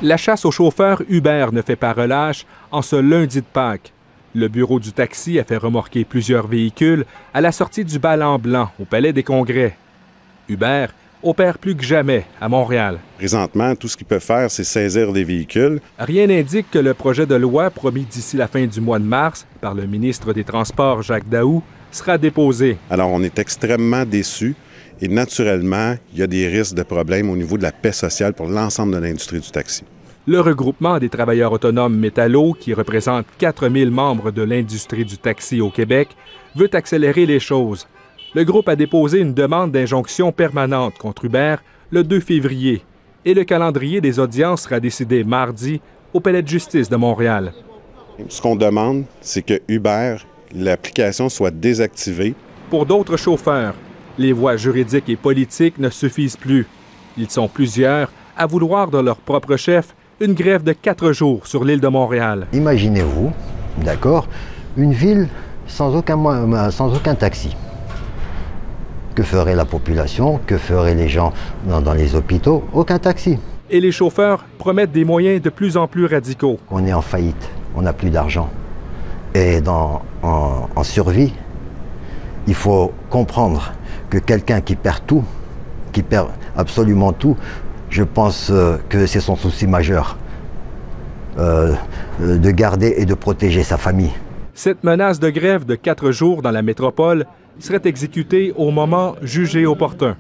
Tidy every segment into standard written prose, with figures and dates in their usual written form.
La chasse aux chauffeurs Uber ne fait pas relâche en ce lundi de Pâques. Le bureau du taxi a fait remorquer plusieurs véhicules à la sortie du bal en blanc au Palais des Congrès. Uber opère plus que jamais à Montréal. Présentement, tout ce qu'ils peuvent faire, c'est saisir des véhicules. Rien n'indique que le projet de loi promis d'ici la fin du mois de mars par le ministre des Transports, Jacques Daou, sera déposé. Alors, on est extrêmement déçus et naturellement, il y a des risques de problèmes au niveau de la paix sociale pour l'ensemble de l'industrie du taxi. Le regroupement des travailleurs autonomes Métallo, qui représente 4000 membres de l'industrie du taxi au Québec, veut accélérer les choses. Le groupe a déposé une demande d'injonction permanente contre Uber le 2 février et le calendrier des audiences sera décidé mardi au Palais de justice de Montréal. Ce qu'on demande, c'est que Uber, l'application soit désactivée. Pour d'autres chauffeurs, les voies juridiques et politiques ne suffisent plus. Ils sont plusieurs à vouloir de leur propre chef une grève de 4 jours sur l'île de Montréal. Imaginez-vous, d'accord, une ville sans aucun taxi. Que ferait la population? Que feraient les gens dans les hôpitaux? Aucun taxi. Et les chauffeurs promettent des moyens de plus en plus radicaux. On est en faillite, on n'a plus d'argent. Et en survie, il faut comprendre que quelqu'un qui perd tout, qui perd absolument tout, je pense que c'est son souci majeur, de garder et de protéger sa famille. Cette menace de grève de 4 jours dans la métropole serait exécutée au moment jugé opportun.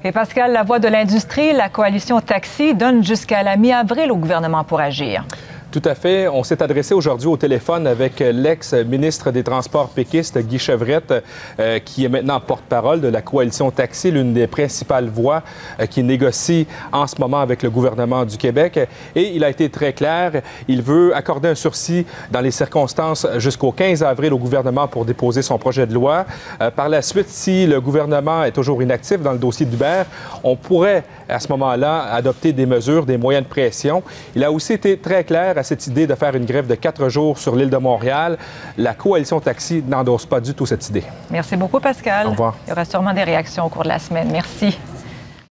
Et Pascal, la voix de l'industrie, la coalition Taxi donne jusqu'à la mi-avril au gouvernement pour agir. Tout à fait. On s'est adressé aujourd'hui au téléphone avec l'ex-ministre des Transports péquiste, Guy Chevrette, qui est maintenant porte-parole de la coalition Taxi, l'une des principales voix qui négocie en ce moment avec le gouvernement du Québec. Et il a été très clair, il veut accorder un sursis dans les circonstances jusqu'au 15 avril au gouvernement pour déposer son projet de loi. Par la suite, si le gouvernement est toujours inactif dans le dossier d'Uber, on pourrait à ce moment-là adopter des mesures, des moyens de pression. Il a aussi été très clair à cette idée de faire une grève de 4 jours sur l'île de Montréal. La coalition Taxi n'endosse pas du tout cette idée. Merci beaucoup, Pascal. Au revoir. Il y aura sûrement des réactions au cours de la semaine. Merci.